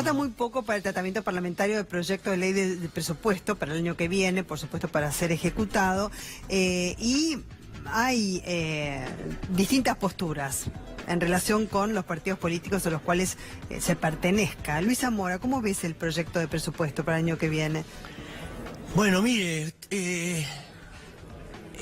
Falta muy poco para el tratamiento parlamentario del proyecto de ley de presupuesto para el año que viene, por supuesto para ser ejecutado, y hay distintas posturas en relación con los partidos políticos a los cuales se pertenezca. Luis Zamora, ¿cómo ves el proyecto de presupuesto para el año que viene? Bueno, mire,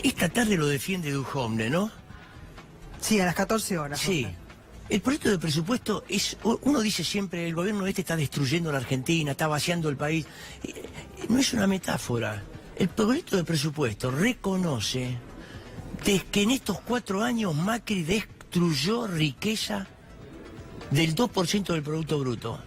esta tarde lo defiende Duhovne, ¿no? Sí, a las 14 horas. Sí. El proyecto de presupuesto es, uno dice siempre, el gobierno está destruyendo la Argentina, está vaciando el país. No es una metáfora. El proyecto de presupuesto reconoce que en estos 4 años Macri destruyó riqueza del 2% del Producto Bruto.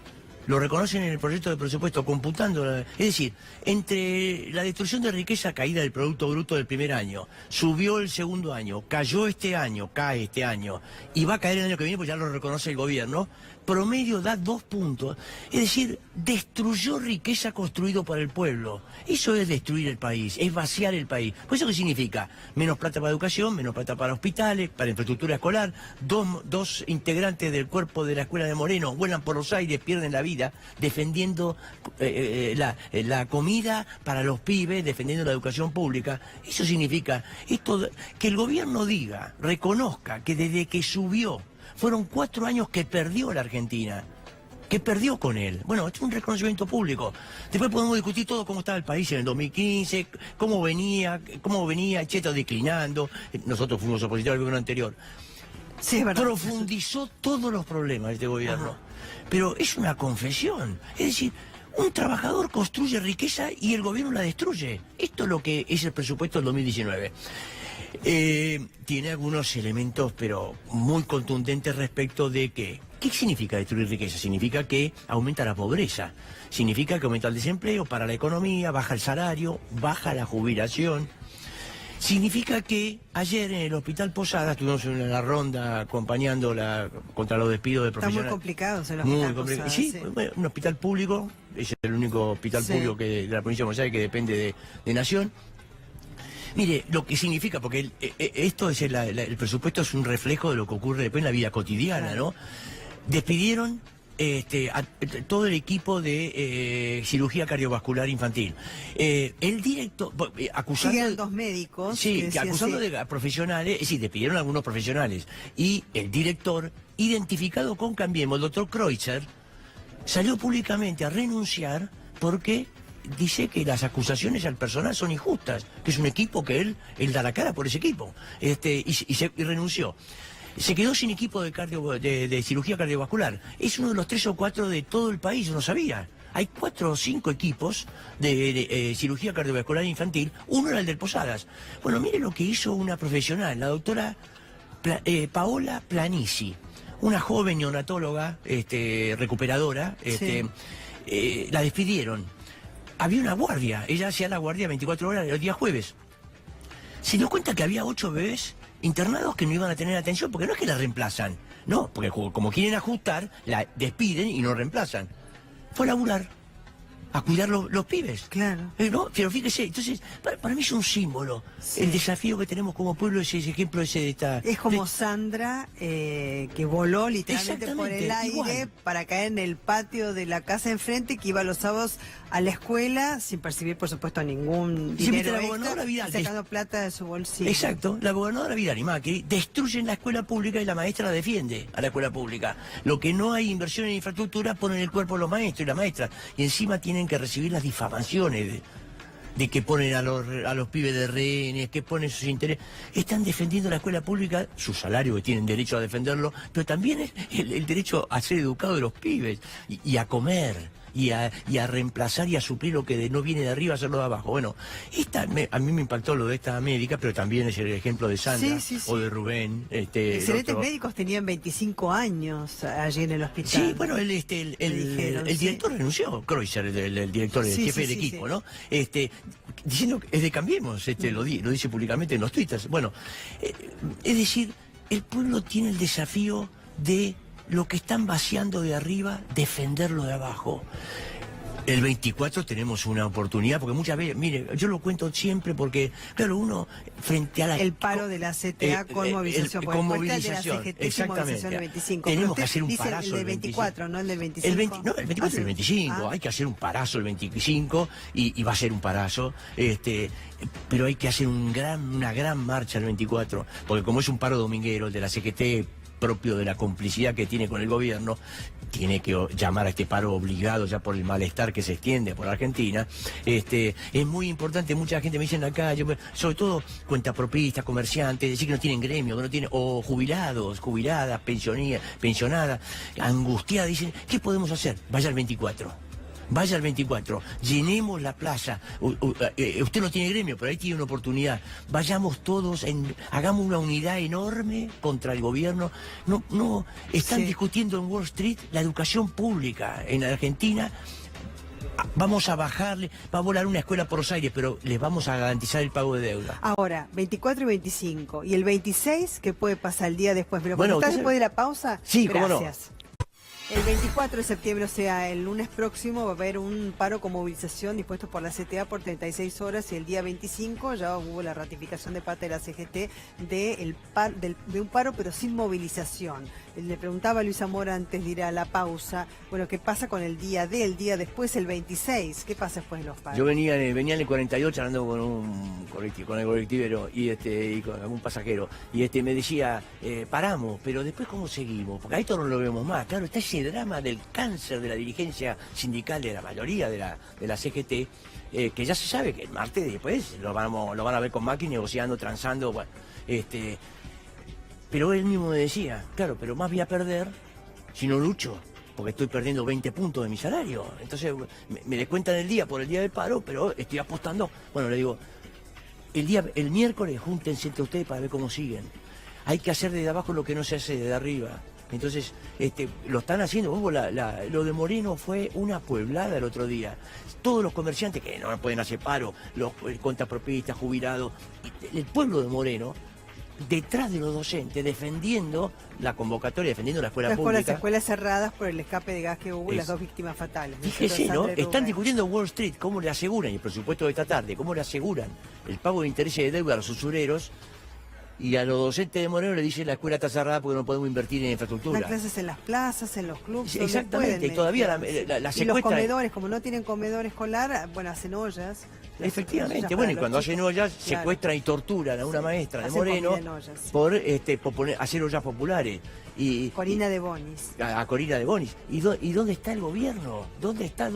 Lo reconocen en el proyecto de presupuesto, computando. Es decir, entre la destrucción de riqueza, caída del Producto Bruto del primer año, subió el segundo año, cayó este año, cae este año, y va a caer el año que viene, pues ya lo reconoce el gobierno, promedio da 2 puntos. Es decir, destruyó riqueza construido por el pueblo. Eso es destruir el país, es vaciar el país. ¿Pues eso qué significa? Menos plata para educación, menos plata para hospitales, para infraestructura escolar. Dos integrantes del cuerpo de la escuela de Moreno vuelan por los aires, pierden la vida defendiendo la comida para los pibes, defendiendo la educación pública. Eso significa que el gobierno diga, reconozca que desde que subió, fueron 4 años que perdió la Argentina. ¿Qué perdió con él? Bueno, es un reconocimiento público. Después podemos discutir todo cómo estaba el país en el 2015, cómo venía, etcétera, declinando. Nosotros fuimos opositores al gobierno anterior. Sí, es verdad. Profundizó todos los problemas de este gobierno. Ajá. Pero es una confesión. Es decir, un trabajador construye riqueza y el gobierno la destruye. Esto es lo que es el presupuesto del 2019. Tiene algunos elementos, pero muy contundentes respecto de que... ¿Qué significa destruir riqueza? Significa que aumenta la pobreza, significa que aumenta el desempleo para la economía, baja el salario, baja la jubilación. Significa que ayer en el Hospital Posadas tuvimos una ronda acompañando contra los despidos de profesionales. Está muy complicado el Hospital Posadas. Sí, bueno, un hospital público, es el único hospital público de la provincia de Buenos Aires que depende de Nación. Mire, lo que significa, porque esto es el presupuesto es un reflejo de lo que ocurre después en la vida cotidiana, ¿no? Despidieron a todo el equipo de cirugía cardiovascular infantil. El director, acusando... Siguen 2 médicos. Sí, acusando de profesionales, es decir, despidieron a algunos profesionales. Y el director, identificado con Cambiemos, el doctor Kreutzer, salió públicamente a renunciar porque dice que las acusaciones al personal son injustas, que es un equipo que él da la cara por ese equipo, y renunció. Se quedó sin equipo de cirugía cardiovascular. Es uno de los 3 o 4 de todo el país, yo no sabía. Hay 4 o 5 equipos de cirugía cardiovascular infantil, uno era el del Posadas. Bueno, mire lo que hizo una profesional, la doctora Paola Planisi, una joven neonatóloga, recuperadora, la despidieron. Había una guardia, ella hacía la guardia 24 horas los días jueves. Se dio cuenta que había 8 bebés internados que no iban a tener atención, porque no es que la reemplazan, no, porque como quieren ajustar, la despiden y no reemplazan. Fue a laburar, a cuidar los pibes. Claro. ¿No? Pero fíjese, entonces, para mí es un símbolo. Sí. El desafío que tenemos como pueblo es ese ejemplo ese de esta... Es como Sandra, que voló literalmente por el aire igual, para caer en el patio de la casa enfrente, que iba los sábados a la escuela sin percibir, por supuesto, ningún dinero extra, sacando plata de su bolsillo. Exacto. La gobernadora Vidal y Macri destruyen la escuela pública y la maestra la defiende a la escuela pública. Lo que no hay inversión en infraestructura ponen el cuerpo los maestros y las maestras. Y encima tienen que recibir las difamaciones de que ponen a los pibes de rehenes, que ponen sus intereses. Están defendiendo la escuela pública, su salario, que tienen derecho a defenderlo, pero también es el derecho a ser educado de los pibes y a comer. Y a reemplazar y a suplir lo que no viene de arriba, hacerlo de abajo. Bueno, a mí me impactó lo de esta médica, pero también es el ejemplo de Sandra o de Rubén. Excelentes médicos, tenían 25 años allí en el hospital. Sí, bueno, el director renunció, Kreutzer, el director, el jefe del equipo, ¿no? Diciendo que es de Cambiemos, lo dice públicamente en los twitters. Bueno, es decir, el pueblo tiene el desafío de lo que están vaciando de arriba, defenderlo de abajo. El 24 tenemos una oportunidad, porque muchas veces, mire, yo lo cuento siempre porque, claro, uno frente a la... El paro de la CTA con movilización. Con movilización, de la CGT exactamente. Movilización el 25. Tenemos que hacer un dice parazo el del 24, no el del 25. El 24 es el 25, Ah. hay que hacer un parazo el 25 y va a ser un parazo, pero hay que hacer una gran marcha el 24, porque como es un paro dominguero, el de la CGT, propio de la complicidad que tiene con el gobierno, tiene que llamar a este paro obligado ya por el malestar que se extiende por Argentina. Es muy importante, mucha gente me dice en la calle, sobre todo cuentapropistas, comerciantes, decir que no tienen gremio, que no tienen, o jubilados, jubiladas, pensionadas, angustiadas, dicen, ¿qué podemos hacer? Vaya al 24. Vaya al 24, llenemos la plaza. Usted no tiene gremio, pero ahí tiene una oportunidad. Vayamos todos, hagamos una unidad enorme contra el gobierno. No están discutiendo en Wall Street la educación pública en Argentina. Vamos a bajarle, va a volar una escuela por los aires, pero les vamos a garantizar el pago de deuda. Ahora, 24 y 25. ¿Y el 26 qué puede pasar el día después? Pero bueno, ¿está después de la pausa? Sí, gracias. ¿Cómo no? El 24 de septiembre, o sea, el lunes próximo, va a haber un paro con movilización dispuesto por la CTA por 36 horas y el día 25 ya hubo la ratificación de parte de la CGT de un paro pero sin movilización. Le preguntaba a Luisa Mora antes de ir a la pausa, bueno, ¿qué pasa con el día después, el 26? ¿Qué pasa después de los paros? Yo venía en el 48 hablando con el colectivero y con algún pasajero, y me decía, paramos, pero después ¿cómo seguimos? Porque ahí todos no lo vemos más. Claro, está ese drama del cáncer de la dirigencia sindical de la mayoría de la CGT, que ya se sabe que el martes después lo van a ver con Macri negociando, transando, bueno, pero él mismo me decía, claro, pero más voy a perder si no lucho, porque estoy perdiendo 20 puntos de mi salario. Entonces me descuentan el día por el día del paro, pero estoy apostando. Bueno, le digo, el miércoles júntense entre ustedes para ver cómo siguen. Hay que hacer desde abajo lo que no se hace desde arriba. Entonces, lo están haciendo. Lo de Moreno fue una pueblada el otro día. Todos los comerciantes que no pueden hacer paro, los contrapropistas, jubilados, el pueblo de Moreno, detrás de los docentes, defendiendo la convocatoria, defendiendo la escuela pública. Las escuelas cerradas por el escape de gas que hubo y las 2 víctimas fatales. Fíjese, ¿no? Están discutiendo en Wall Street cómo le aseguran, y el presupuesto de esta tarde, cómo le aseguran el pago de intereses de deuda a los usureros, y a los docentes de Moreno le dicen la escuela está cerrada porque no podemos invertir en infraestructura. Las clases en las plazas, en los clubes. Sí, exactamente, y todavía la y los comedores, como no tienen comedor escolar, bueno, hacen ollas. Efectivamente, bueno, y cuando hacen ollas, claro, secuestran y torturan a una maestra de Moreno por hacer ollas populares. Corina de Bonis. A Corina de Bonis. ¿Y dónde está el gobierno? ¿Dónde está?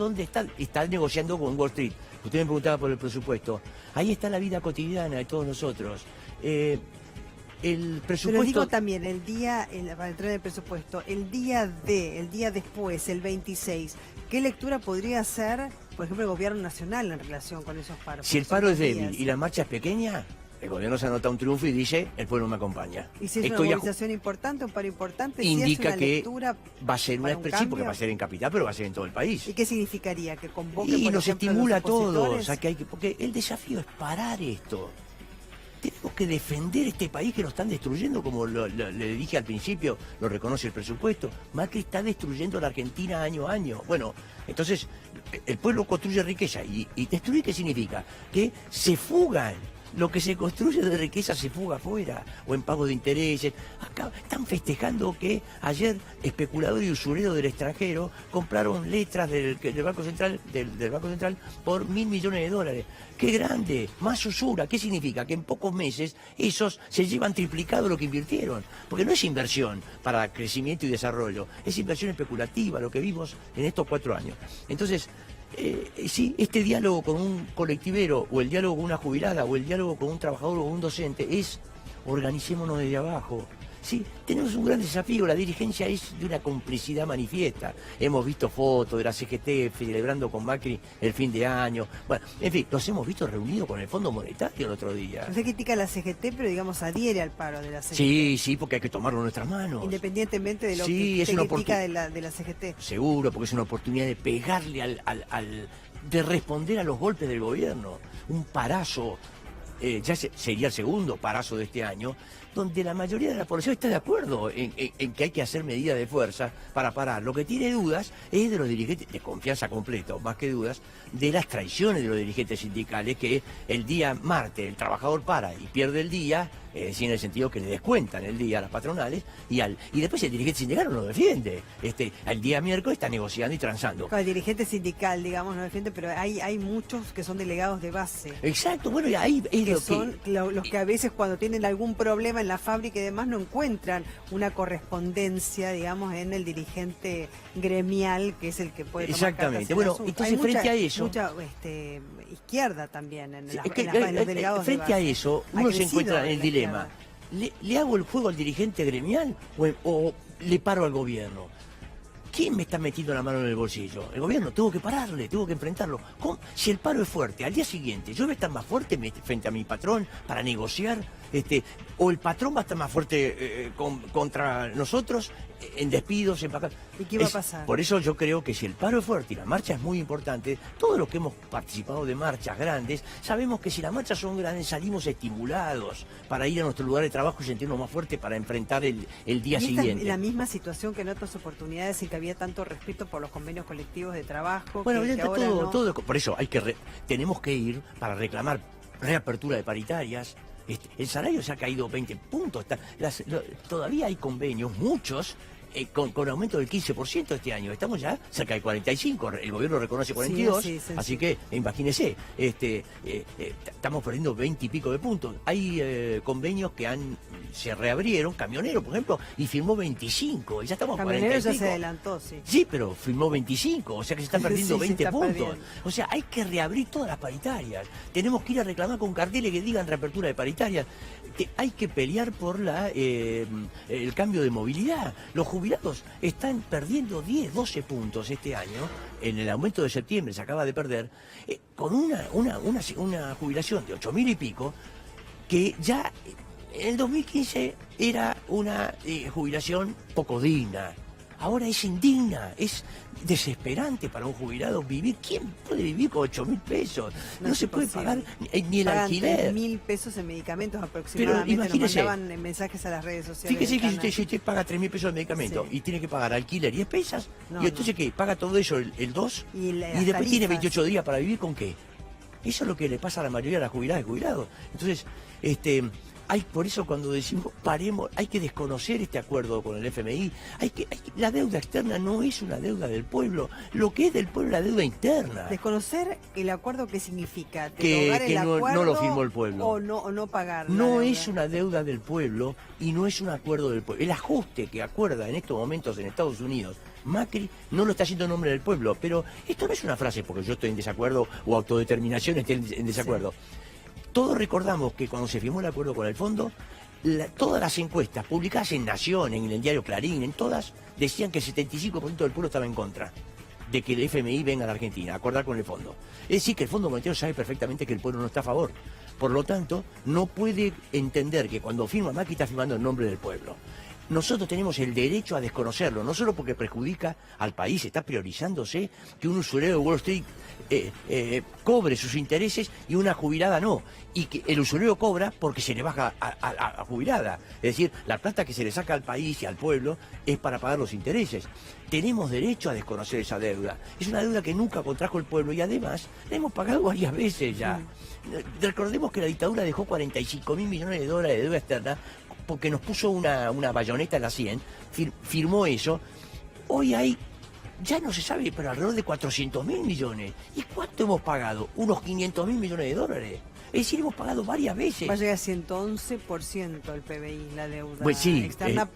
Está negociando con Wall Street. Usted me preguntaba por el presupuesto. Ahí está la vida cotidiana de todos nosotros. El presupuesto... Pero digo también, para entrar en el presupuesto, el día después, el 26, ¿qué lectura podría hacer, por ejemplo, el gobierno nacional en relación con esos paros? Si el paro es débil y la marcha es pequeña, el gobierno se anota un triunfo y dice, el pueblo me acompaña. Y si es una movilización importante, un paro importante, indica si que va a ser una expresión, porque va a ser en capital, pero va a ser en todo el país. ¿Y qué significaría? ¿Que convoque, y por nos ejemplo, estimula a los todos, porque el desafío es parar esto. Tenemos que defender este país que lo están destruyendo, como le dije al principio, lo reconoce el presupuesto. Macri está destruyendo la Argentina año a año. Bueno, entonces el pueblo construye riqueza. ¿Y destruir qué significa? Que se fugan. Lo que se construye de riqueza se fuga afuera, o en pago de intereses. Acá están festejando que ayer especuladores y usureros del extranjero compraron letras del Banco Central, del Banco Central por $1.000 millones. ¡Qué grande! Más usura. ¿Qué significa? Que en pocos meses esos se llevan triplicado lo que invirtieron. Porque no es inversión para crecimiento y desarrollo, es inversión especulativa, lo que vimos en estos 4 años. Entonces, sí, este diálogo con un colectivero, o el diálogo con una jubilada, o el diálogo con un trabajador o un docente, es organicémonos desde abajo. Sí, tenemos un gran desafío, la dirigencia es de una complicidad manifiesta. Hemos visto fotos de la CGT celebrando con Macri el fin de año. Bueno, en fin, los hemos visto reunidos con el Fondo Monetario el otro día. Usted critica a la CGT, pero digamos adhiere al paro de la CGT. Sí, porque hay que tomarlo en nuestras manos. Independientemente de lo que usted critica de la CGT. Seguro, porque es una oportunidad de pegarle de responder a los golpes del gobierno. Un parazo, ya sería el segundo parazo de este año, donde la mayoría de la población está de acuerdo en que hay que hacer medidas de fuerza para parar. Lo que tiene dudas es de los dirigentes, de confianza completo, más que dudas, de las traiciones de los dirigentes sindicales, que el día martes el trabajador para y pierde el día, es decir, en el sentido que le descuentan el día a las patronales, y después el dirigente sindical no lo defiende. Al día miércoles está negociando y transando. El dirigente sindical, digamos, no defiende, pero hay muchos que son delegados de base. Exacto, bueno, y ahí es que lo son que... los que a veces cuando tienen algún problema en la fábrica y demás no encuentran una correspondencia, digamos, en el dirigente gremial, que es el que puede tomar Exactamente, cartas en bueno, asunto. entonces Hay frente a eso... mucha izquierda también en, Sí, en los delegados de frente a base. eso, Ha uno se crecido encuentra en el la dilema. ¿Le hago el juego al dirigente gremial o le paro al gobierno? ¿Quién me está metiendo la mano en el bolsillo? El gobierno. Tengo que pararle, tengo que enfrentarlo. ¿Cómo? Si el paro es fuerte, al día siguiente yo voy a estar más fuerte frente a mi patrón para negociar, o el patrón va a estar más fuerte contra nosotros en despidos, en vacaciones. ¿Y qué va a pasar? Por eso yo creo que si el paro es fuerte y la marcha es muy importante, todos los que hemos participado de marchas grandes, sabemos que si las marchas son grandes salimos estimulados para ir a nuestro lugar de trabajo y sentirnos más fuertes para enfrentar el día y esta siguiente. es la misma situación que en otras oportunidades en que había tanto respeto por los convenios colectivos de trabajo. Bueno, que está ahora no. por eso tenemos que ir para reclamar reapertura de paritarias. El salario se ha caído 20 puntos. Todavía hay convenios, muchos, con aumento del 15% este año. Estamos ya cerca de 45, el gobierno reconoce 42, sí, así que imagínese, estamos perdiendo 20 y pico de puntos. Hay convenios que se reabrieron, Camionero, por ejemplo, y firmó 25, y ya estamos a 40 y Camionero ya pico. se adelantó, sí. Sí, pero firmó 25, o sea que se están perdiendo Sí, se 20 está puntos. perdiendo. O sea, hay que reabrir todas las paritarias. Tenemos que ir a reclamar con carteles que digan reapertura de paritarias. Hay que pelear por el cambio de movilidad. Los jubilados están perdiendo 10, 12 puntos este año. En el aumento de septiembre se acaba de perder, con una jubilación de 8.000 y pico, que ya en el 2015 era una jubilación poco digna. Ahora es indigna, es desesperante para un jubilado vivir. ¿Quién puede vivir con 8.000 pesos? No se puede pagar ni el Pagan alquiler. 3.000 pesos en medicamentos aproximadamente. imagínese, Nos mandaban mensajes a las redes sociales. Fíjese que del canal. si usted paga 3.000 pesos de medicamento Sí. y tiene que pagar alquiler y despensas, No, y entonces ¿qué? ¿Paga todo eso el 2? Y las después tiene tarifas. 28 días para vivir ¿con qué? Eso es lo que le pasa a la mayoría de las jubiladas y jubilados. Entonces, por eso cuando decimos paremos, hay que desconocer este acuerdo con el FMI. La deuda externa no es una deuda del pueblo. Lo que es del pueblo es la deuda interna. Desconocer el acuerdo, ¿qué significa? Que ¿Derogar el no acuerdo lo firmó el pueblo. O no pagar la No deuda? es una deuda del pueblo y no es un acuerdo del pueblo. El ajuste que acuerda en estos momentos en Estados Unidos Macri no lo está haciendo en nombre del pueblo, pero esto no es una frase porque yo estoy en desacuerdo o autodeterminación esté en desacuerdo. Sí. Todos recordamos que cuando se firmó el acuerdo con el fondo, todas las encuestas publicadas en Nación, en el diario Clarín, en todas, decían que el 75% del pueblo estaba en contra de que el FMI venga a la Argentina a acordar con el fondo. Es decir, que el Fondo Monetario sabe perfectamente que el pueblo no está a favor. Por lo tanto, no puede entender que cuando firma Macri está firmando en nombre del pueblo. Nosotros tenemos el derecho a desconocerlo, no solo porque perjudica al país, está priorizándose que un usurero de Wall Street cobre sus intereses y una jubilada no. Y que el usurero cobra porque se le baja a la jubilada. Es decir, la plata que se le saca al país y al pueblo es para pagar los intereses. Tenemos derecho a desconocer esa deuda. Es una deuda que nunca contrajo el pueblo y además la hemos pagado varias veces ya. Recordemos que la dictadura dejó 45.000 millones de dólares de deuda externa porque nos puso una bayoneta en la 100, firmó eso. Hoy ya no se sabe, pero alrededor de 400.000 millones. ¿Y cuánto hemos pagado? Unos 500.000 millones de dólares. Es decir, hemos pagado varias veces. Va a llegar a 111% el PBI, la deuda pues sí, externa.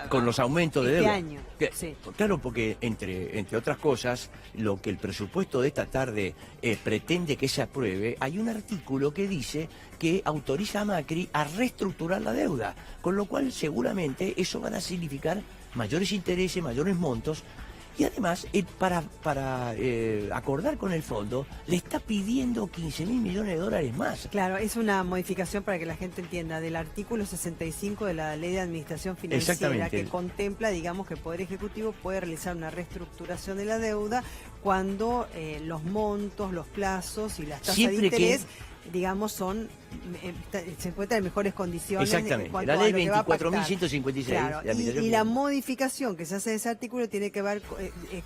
Con los aumentos de este deuda. año. Sí. Claro, porque entre otras cosas, lo que el presupuesto de esta tarde pretende que se apruebe, hay un artículo que dice que autoriza a Macri a reestructurar la deuda, con lo cual seguramente eso va a significar mayores intereses, mayores montos. Y además, para acordar con el fondo, le está pidiendo 15.000 millones de dólares más. Claro, es una modificación para que la gente entienda del artículo 65 de la Ley de Administración Financiera, que contempla, digamos, que el Poder Ejecutivo puede realizar una reestructuración de la deuda cuando los montos, los plazos y las tasas Siempre de interés, digamos, se encuentran en mejores condiciones. Exactamente, En cuanto la a ley lo que va a pactar. 24.156. Claro, y la modificación que se hace de ese artículo tiene que ver,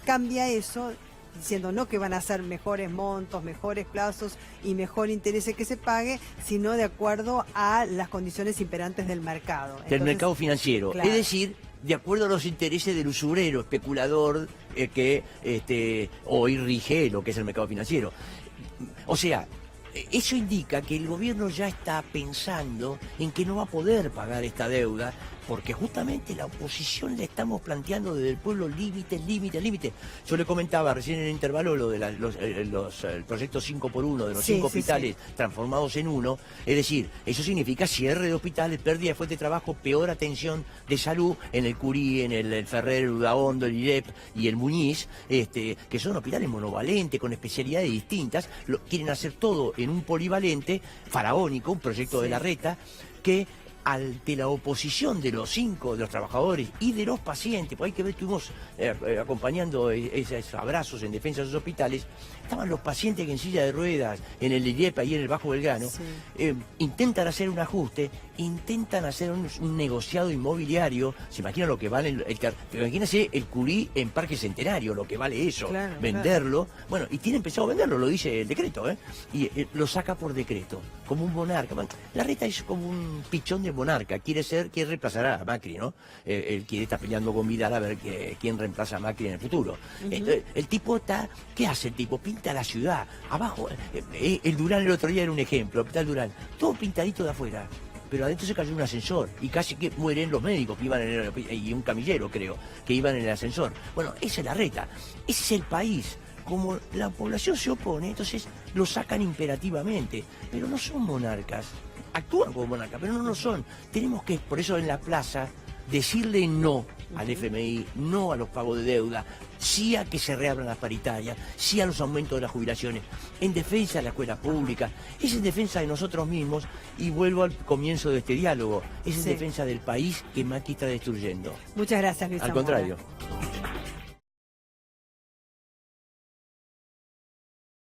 cambia eso, diciendo no que van a ser mejores montos, mejores plazos y mejor interés que se pague, sino de acuerdo a las condiciones imperantes del mercado. Del mercado financiero. Claro. Es decir, de acuerdo a los intereses del usurero, especulador, que hoy rige lo que es el mercado financiero. O sea, eso indica que el gobierno ya está pensando en que no va a poder pagar esta deuda, porque justamente la oposición le estamos planteando desde el pueblo límites, límites, límites. Yo le comentaba recién en el intervalo lo de el proyecto 5x1 de los 5 hospitales transformados en uno. Es decir, eso significa cierre de hospitales, pérdida de fuente de trabajo, peor atención de salud en el Curí, en el Ferrer, el Udaondo, el IREP y el Muñiz, que son hospitales monovalentes con especialidades distintas. Quieren hacer todo en un polivalente faraónico, un proyecto de Larreta, que ante la oposición de los 5, de los trabajadores y de los pacientes, por ahí que estuvimos acompañando esos abrazos en defensa de esos hospitales, estaban los pacientes que en silla de ruedas, en el IREPA y en el Bajo Belgrano, intentan hacer un ajuste, intentan hacer un negociado inmobiliario. Se imagina lo que vale, imagínense el Curí en Parque Centenario, lo que vale eso, claro, venderlo. Bueno, y tiene empezado a venderlo, lo dice el decreto, y lo saca por decreto, como un monarca. Bueno, Larreta es como un pichón de monarca, quiere reemplazar a Macri, ¿no? Él quiere estar peleando con Vidal a ver quién reemplaza a Macri en el futuro. Entonces, el tipo está, ¿qué hace el tipo? Pinta la ciudad, abajo, el Durán el otro día era un ejemplo, el Durán, todo pintadito de afuera, pero adentro se cayó un ascensor y casi que mueren los médicos que iban y un camillero, creo, que iban en el ascensor. Bueno, esa es Larreta, ese es el país. Como la población se opone, entonces lo sacan imperativamente, pero no son monarcas. Actúan como monarcas, pero no lo son. Tenemos que, por eso en la plaza, decirle no al FMI, no a los pagos de deuda, sí a que se reabran las paritarias, sí a los aumentos de las jubilaciones, en defensa de la escuela pública, es en defensa de nosotros mismos, y vuelvo al comienzo de este diálogo, es en defensa del país que Macri está destruyendo. Muchas gracias, Luis Al Zamora. contrario.